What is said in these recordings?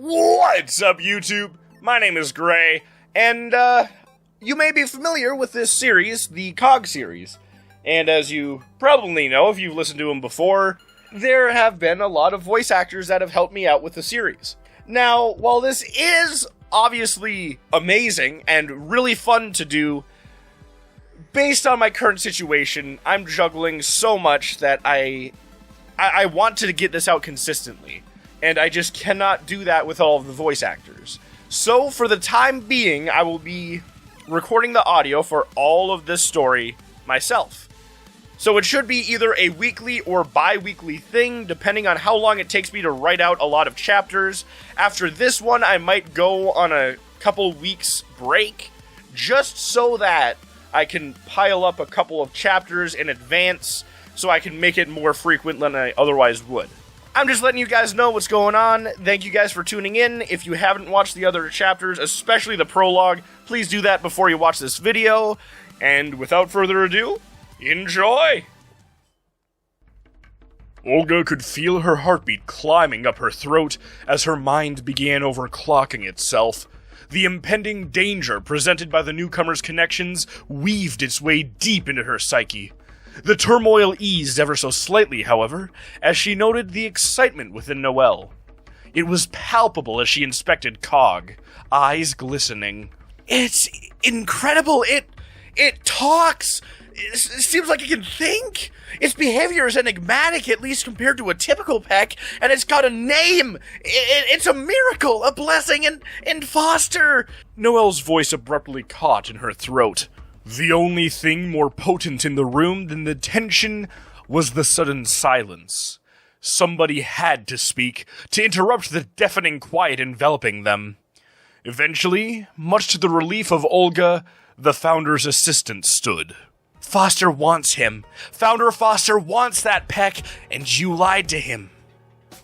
What's up, YouTube? My name is Gray, and you may be familiar with this series, the COG series. And as you probably know, if you've listened to them before, there have been a lot of voice actors that have helped me out with the series. Now, while this is obviously amazing and really fun to do, based on my current situation, I'm juggling so much that I want to get this out consistently. And I just cannot do that with all of the voice actors. So, for the time being, I will be recording the audio for all of this story myself. So it should be either a weekly or bi-weekly thing, depending on how long it takes me to write out a lot of chapters. After this one, I might go on a couple weeks break, just so that I can pile up a couple of chapters in advance, so I can make it more frequent than I otherwise would. I'm just letting you guys know what's going on. Thank you guys for tuning in. If you haven't watched the other chapters, especially the prologue, please do that before you watch this video. And without further ado, enjoy! Olga could feel her heartbeat climbing up her throat as her mind began overclocking itself. The impending danger presented by the newcomer's connections weaved its way deep into her psyche. The turmoil eased ever so slightly, however, as she noted the excitement within Noelle. It was palpable as she inspected COG, eyes glistening. It's incredible! It talks! It seems like it can think! Its behavior is enigmatic, at least compared to a typical peck, and it's got a name! It's a miracle, a blessing, and Foster! Noelle's voice abruptly caught in her throat. The only thing more potent in the room than the tension was the sudden silence. Somebody had to speak, to interrupt the deafening quiet enveloping them. Eventually, much to the relief of Olga, the Founder's assistant stood. Foster wants him. Founder Foster wants that peck, and you lied to him.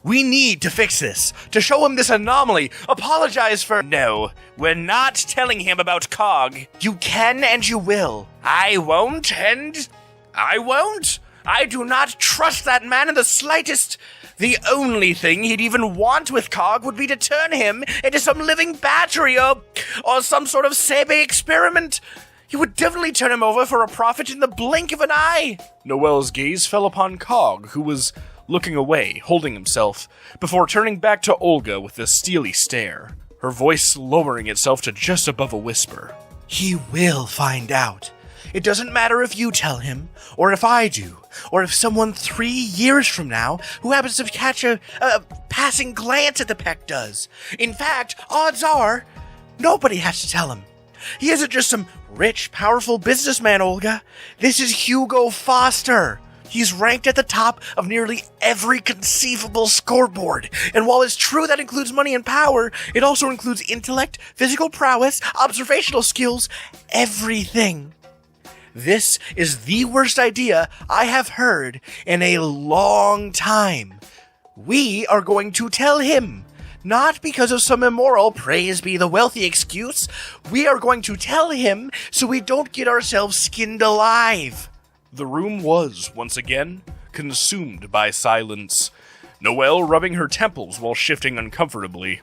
We need to fix this, to show him this anomaly, apologize for— No, we're not telling him about COG. You can and you will. I won't and I won't. I do not trust that man in the slightest. The only thing he'd even want with COG would be to turn him into some living battery or some sort of Sebe experiment. He would definitely turn him over for a profit in the blink of an eye. Noelle's gaze fell upon COG, who was looking away, holding himself, before turning back to Olga with a steely stare, her voice lowering itself to just above a whisper. He will find out. It doesn't matter if you tell him, or if I do, or if someone 3 years from now who happens to catch a passing glance at the peck does. In fact, odds are, nobody has to tell him. He isn't just some rich, powerful businessman, Olga. This is Hugo Foster. He's ranked at the top of nearly every conceivable scoreboard. And while it's true that includes money and power, it also includes intellect, physical prowess, observational skills, everything. This is the worst idea I have heard in a long time. We are going to tell him. Not because of some immoral, praise be the wealthy excuse. We are going to tell him so we don't get ourselves skinned alive. The room was, once again, consumed by silence, Noelle rubbing her temples while shifting uncomfortably.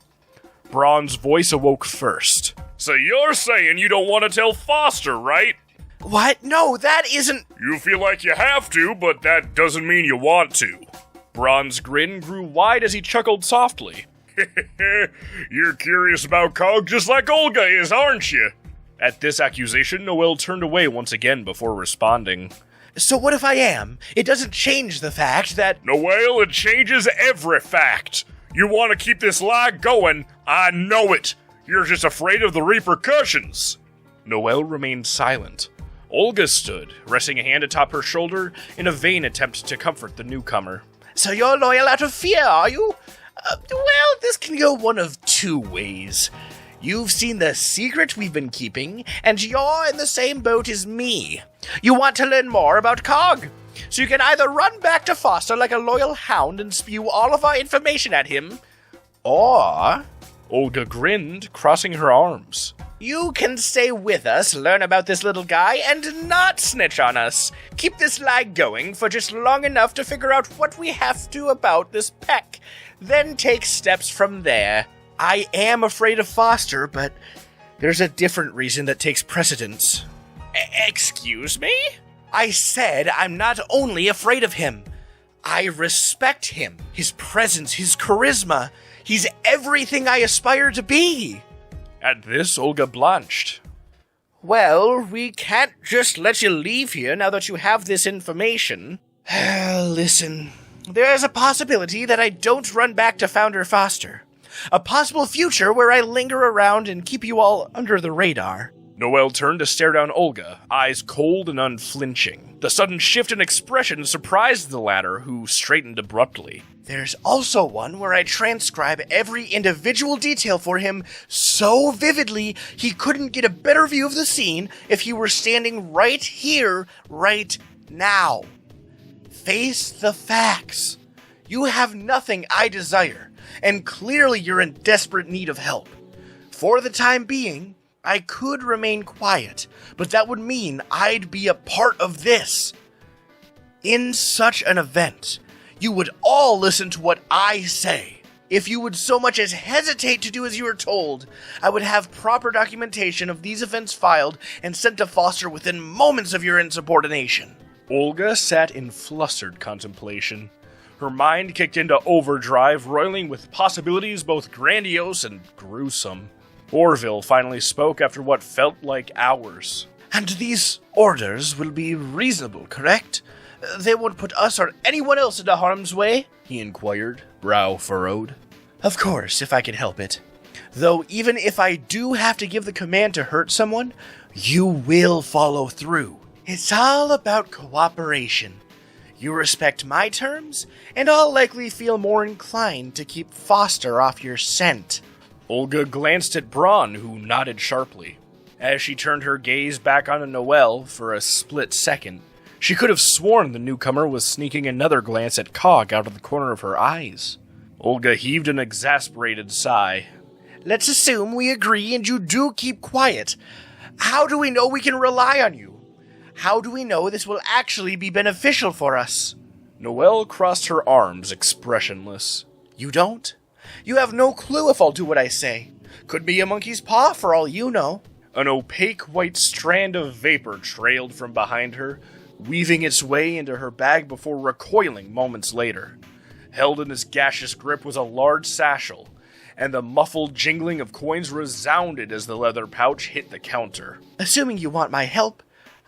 Braun's voice awoke first. So you're saying you don't want to tell Foster, right? What? No, that isn't— You feel like you have to, but that doesn't mean you want to. Braun's grin grew wide as he chuckled softly. You're curious about COG just like Olga is, aren't you? At this accusation, Noelle turned away once again before responding. So what if I am? It doesn't change the fact that— Noelle, it changes every fact. You want to keep this lie going, I know it. You're just afraid of the repercussions. Noelle remained silent. Olga stood, resting a hand atop her shoulder in a vain attempt to comfort the newcomer. So you're loyal out of fear, are you? Well, this can go one of two ways. You've seen the secret we've been keeping, and you're in the same boat as me. You want to learn more about COG, so you can either run back to Foster like a loyal hound and spew all of our information at him, or— Olga grinned, crossing her arms. You can stay with us, learn about this little guy, and not snitch on us. Keep this lie going for just long enough to figure out what we have to about this peck, then take steps from there. I am afraid of Foster, but there's a different reason that takes precedence. Excuse me? I said I'm not only afraid of him. I respect him, his presence, his charisma. He's everything I aspire to be. At this, Olga blanched. Well, we can't just let you leave here now that you have this information. Listen, there's a possibility that I don't run back to Founder Foster. A possible future where I linger around and keep you all under the radar. Noelle turned to stare down Olga, eyes cold and unflinching. The sudden shift in expression surprised the latter, who straightened abruptly. There's also one where I transcribe every individual detail for him so vividly he couldn't get a better view of the scene if he were standing right here, right now. Face the facts. You have nothing I desire, and clearly you're in desperate need of help. For the time being, I could remain quiet, but that would mean I'd be a part of this. In such an event, you would all listen to what I say. If you would so much as hesitate to do as you are told, I would have proper documentation of these events filed and sent to Foster within moments of your insubordination. Olga sat in flustered contemplation. Her mind kicked into overdrive, roiling with possibilities both grandiose and gruesome. Orville finally spoke after what felt like hours. And these orders will be reasonable, correct? They won't put us or anyone else into harm's way? He inquired, brow furrowed. Of course, if I can help it. Though even if I do have to give the command to hurt someone, you will follow through. It's all about cooperation. You respect my terms, and I'll likely feel more inclined to keep Foster off your scent. Olga glanced at Braun, who nodded sharply. As she turned her gaze back onto Noelle for a split second, she could have sworn the newcomer was sneaking another glance at Cog out of the corner of her eyes. Olga heaved an exasperated sigh. Let's assume we agree and you do keep quiet. How do we know we can rely on you? How do we know this will actually be beneficial for us? Noelle crossed her arms, expressionless. You don't? You have no clue if I'll do what I say. Could be a monkey's paw for all you know. An opaque white strand of vapor trailed from behind her, weaving its way into her bag before recoiling moments later. Held in its gaseous grip was a large satchel, and the muffled jingling of coins resounded as the leather pouch hit the counter. Assuming you want my help,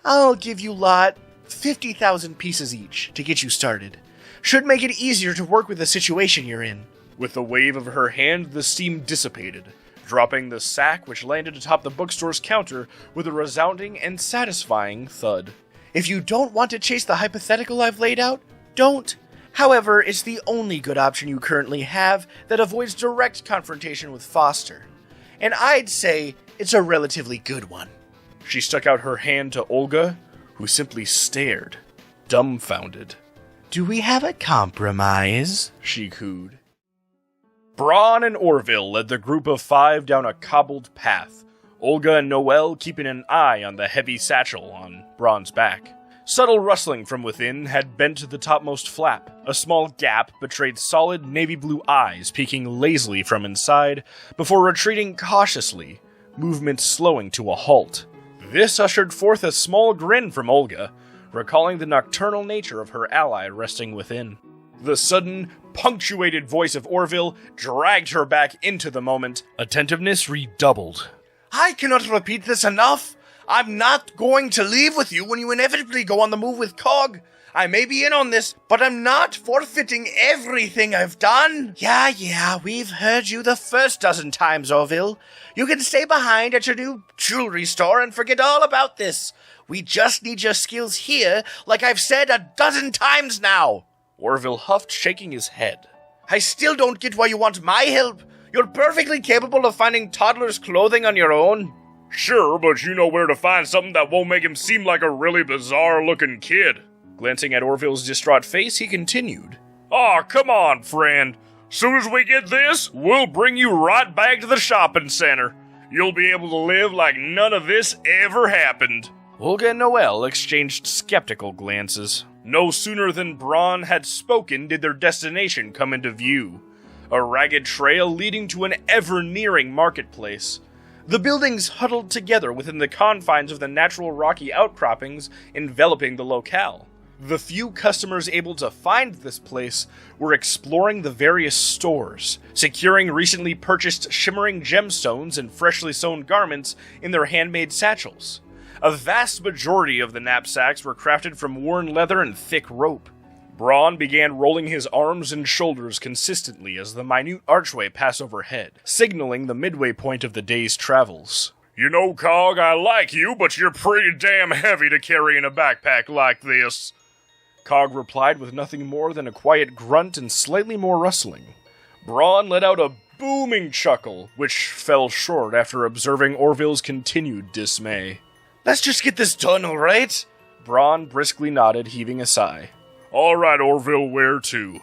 I'll give you lot 50,000 pieces each to get you started. Should make it easier to work with the situation you're in. With a wave of her hand, the steam dissipated, dropping the sack which landed atop the bookstore's counter with a resounding and satisfying thud. If you don't want to chase the hypothetical I've laid out, don't. However, it's the only good option you currently have that avoids direct confrontation with Foster. And I'd say it's a relatively good one. She stuck out her hand to Olga, who simply stared, dumbfounded. Do we have a compromise? She cooed. Braun and Orville led the group of 5 down a cobbled path, Olga and Noelle keeping an eye on the heavy satchel on Braun's back. Subtle rustling from within had bent to the topmost flap. A small gap betrayed solid navy blue eyes peeking lazily from inside before retreating cautiously, movement slowing to a halt. This ushered forth a small grin from Olga, recalling the nocturnal nature of her ally resting within. The sudden, punctuated voice of Orville dragged her back into the moment. Attentiveness redoubled. I cannot repeat this enough. I'm not going to leave with you when you inevitably go on the move with Cog. I may be in on this, but I'm not forfeiting everything I've done. Yeah, we've heard you the first dozen times, Orville. You can stay behind at your new jewelry store and forget all about this. We just need your skills here, like I've said a dozen times now. Orville huffed, shaking his head. I still don't get why you want my help. You're perfectly capable of finding toddler's clothing on your own. Sure, but you know where to find something that won't make him seem like a really bizarre-looking kid. Glancing at Orville's distraught face, he continued. Aw, come on, friend. Soon as we get this, we'll bring you right back to the shopping center. You'll be able to live like none of this ever happened. Olga and Noelle exchanged skeptical glances. No sooner than Braun had spoken did their destination come into view. a ragged trail leading to an ever-nearing marketplace. The buildings huddled together within the confines of the natural rocky outcroppings enveloping the locale. The few customers able to find this place were exploring the various stores, securing recently purchased shimmering gemstones and freshly sewn garments in their handmade satchels. A vast majority of the knapsacks were crafted from worn leather and thick rope. Braun began rolling his arms and shoulders consistently as the minute archway passed overhead, signaling the midway point of the day's travels. "You know, Cog, I like you, but you're pretty damn heavy to carry in a backpack like this." Cog replied with nothing more than a quiet grunt and slightly more rustling. Braun let out a booming chuckle, which fell short after observing Orville's continued dismay. Let's just get this done, all right? Braun briskly nodded, heaving a sigh. "All right, Orville, where to?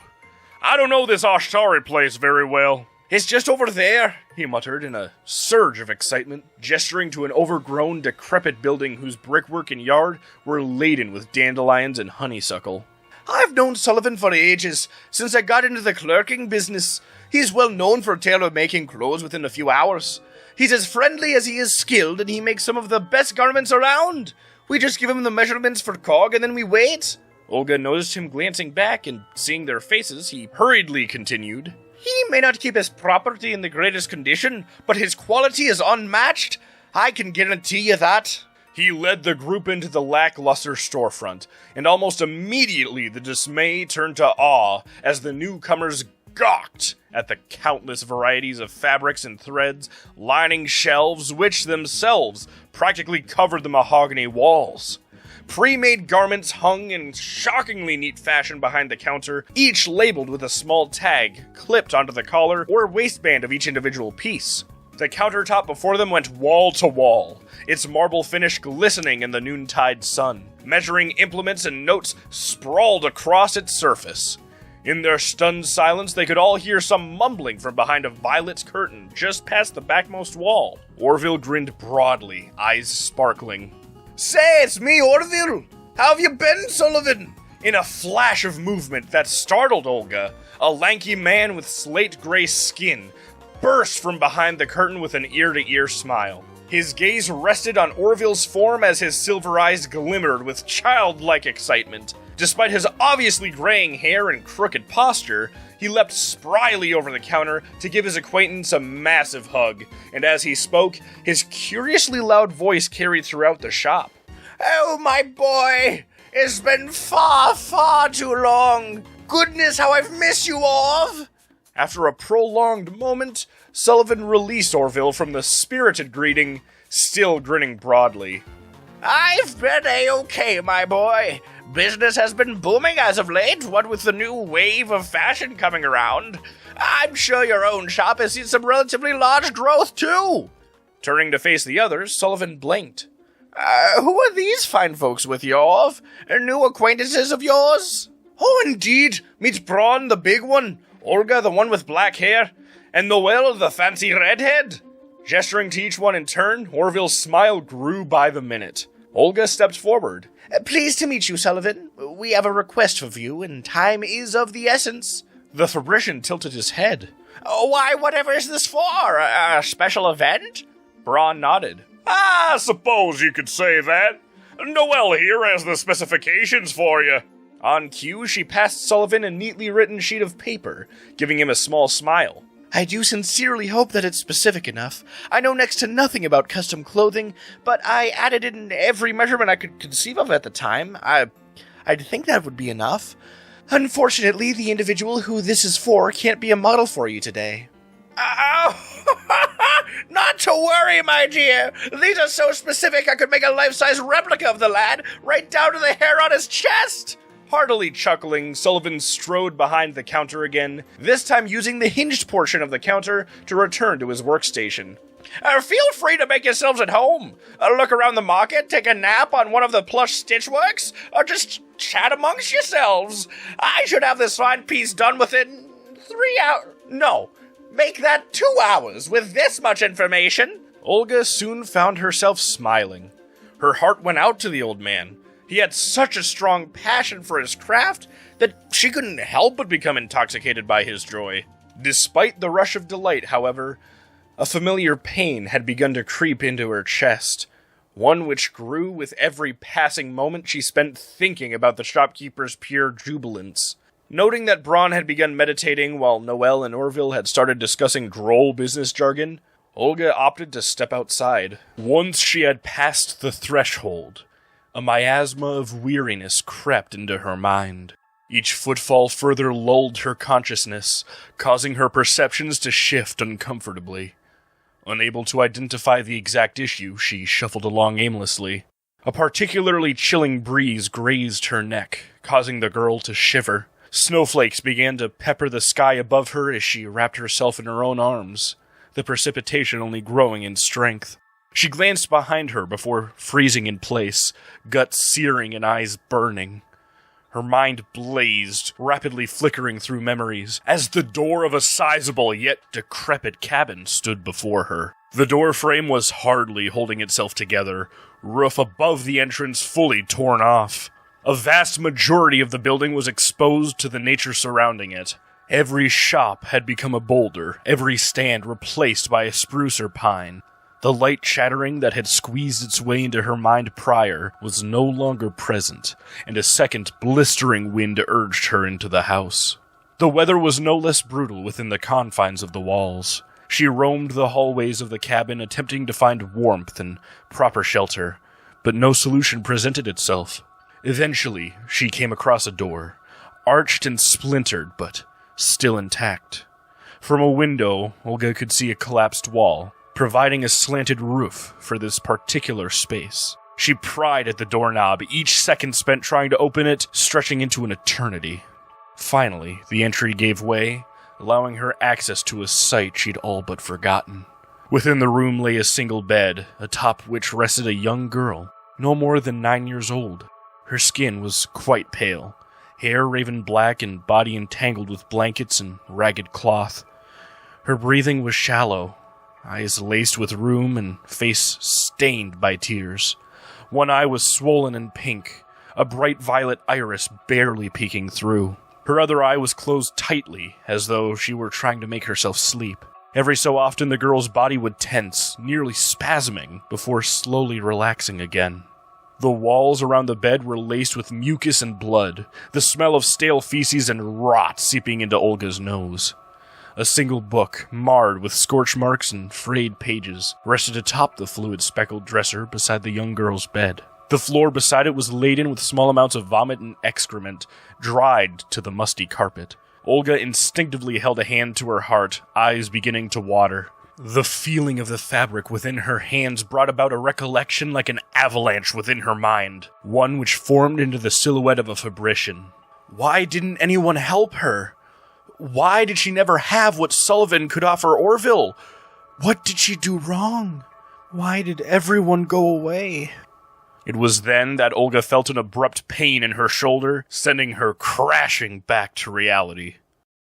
I don't know this Ashtari place very well." "It's just over there," he muttered in a surge of excitement, gesturing to an overgrown, decrepit building whose brickwork and yard were laden with dandelions and honeysuckle. "I've known Sullivan for ages, since I got into the clerking business. He's well known for tailor-making clothes within a few hours. He's as friendly as he is skilled, and he makes some of the best garments around. We just give him the measurements for Cog, and then we wait." Olga noticed him glancing back, and seeing their faces, he hurriedly continued. "He may not keep his property in the greatest condition, but his quality is unmatched. I can guarantee you that." He led the group into the lackluster storefront, and almost immediately the dismay turned to awe as the newcomers gawked at the countless varieties of fabrics and threads lining shelves which themselves practically covered the mahogany walls. Pre-made garments hung in shockingly neat fashion behind the counter, each labeled with a small tag clipped onto the collar or waistband of each individual piece. The countertop before them went wall to wall, its marble finish glistening in the noontide sun. Measuring implements and notes sprawled across its surface. In their stunned silence, they could all hear some mumbling from behind a violet curtain just past the backmost wall. Orville grinned broadly, eyes sparkling. "Say, it's me, Orville. How have you been, Sullivan?" In a flash of movement that startled Olga, a lanky man with slate-gray skin burst from behind the curtain with an ear-to-ear smile. His gaze rested on Orville's form as his silver eyes glimmered with childlike excitement. Despite his obviously graying hair and crooked posture, he leapt spryly over the counter to give his acquaintance a massive hug, and as he spoke, his curiously loud voice carried throughout the shop. "Oh, my boy! It's been far, far too long! Goodness, how I've missed you, Orv!" After a prolonged moment, Sullivan released Orville from the spirited greeting, still grinning broadly. "I've been A-okay, my boy. Business has been booming as of late, what with the new wave of fashion coming around. I'm sure your own shop has seen some relatively large growth, too." Turning to face the others, Sullivan blinked. Who are these fine folks with you, Orv? New acquaintances of yours?" "Oh, indeed. Meet Braun, the big one, Olga, the one with black hair, and Noel, the fancy redhead." Gesturing to each one in turn, Orville's smile grew by the minute. Olga stepped forward. "Pleased to meet you, Sullivan. We have a request for you, and time is of the essence." The Fabrician tilted his head. "Why, whatever is this for? A special event?" Braun nodded. "I suppose you could say that. Noelle here has the specifications for you." On cue, she passed Sullivan a neatly written sheet of paper, giving him a small smile. "I do sincerely hope that it's specific enough. I know next to nothing about custom clothing, but I added in every measurement I could conceive of at the time. I'd think that would be enough. Unfortunately, the individual who this is for can't be a model for you today." "Not to worry, my dear. These are so specific I could make a life-size replica of the lad, right down to the hair on his chest." Heartily chuckling, Sullivan strode behind the counter again, this time using the hinged portion of the counter to return to his workstation. Feel free to make yourselves at home. Look around the market, take a nap on one of the plush stitchworks, or just chat amongst yourselves. I should have this fine piece done within 3 hours. No, make that 2 hours with this much information." Olga soon found herself smiling. Her heart went out to the old man. He had such a strong passion for his craft that she couldn't help but become intoxicated by his joy. Despite the rush of delight, however, a familiar pain had begun to creep into her chest, one which grew with every passing moment she spent thinking about the shopkeeper's pure jubilance. Noting that Braun had begun meditating while Noelle and Orville had started discussing droll business jargon, Olga opted to step outside. Once she had passed the threshold, a miasma of weariness crept into her mind. Each footfall further lulled her consciousness, causing her perceptions to shift uncomfortably. Unable to identify the exact issue, she shuffled along aimlessly. A particularly chilling breeze grazed her neck, causing the girl to shiver. Snowflakes began to pepper the sky above her as she wrapped herself in her own arms, the precipitation only growing in strength. She glanced behind her before freezing in place, guts searing and eyes burning. Her mind blazed, rapidly flickering through memories, as the door of a sizable yet decrepit cabin stood before her. The door frame was hardly holding itself together, roof above the entrance fully torn off. A vast majority of the building was exposed to the nature surrounding it. Every shop had become a boulder, every stand replaced by a spruce or pine. The light chattering that had squeezed its way into her mind prior was no longer present, and a second blistering wind urged her into the house. The weather was no less brutal within the confines of the walls. She roamed the hallways of the cabin, attempting to find warmth and proper shelter, but no solution presented itself. Eventually, she came across a door, arched and splintered, but still intact. From a window, Olga could see a collapsed wall, providing a slanted roof for this particular space. She pried at the doorknob, each second spent trying to open it, stretching into an eternity. Finally, the entry gave way, allowing her access to a sight she'd all but forgotten. Within the room lay a single bed, atop which rested a young girl, no more than 9 years old. Her skin was quite pale, hair raven black and body entangled with blankets and ragged cloth. Her breathing was shallow, eyes laced with rheum and face stained by tears. One eye was swollen and pink, a bright violet iris barely peeking through. Her other eye was closed tightly, as though she were trying to make herself sleep. Every so often the girl's body would tense, nearly spasming, before slowly relaxing again. The walls around the bed were laced with mucus and blood, the smell of stale feces and rot seeping into Olga's nose. A single book, marred with scorch marks and frayed pages, rested atop the fluid-speckled dresser beside the young girl's bed. The floor beside it was laden with small amounts of vomit and excrement, dried to the musty carpet. Olga instinctively held a hand to her heart, eyes beginning to water. The feeling of the fabric within her hands brought about a recollection like an avalanche within her mind, one which formed into the silhouette of a fabrician. Why didn't anyone help her? Why did she never have what Sullivan could offer Orville? What did she do wrong? Why did everyone go away? It was then that Olga felt an abrupt pain in her shoulder, sending her crashing back to reality.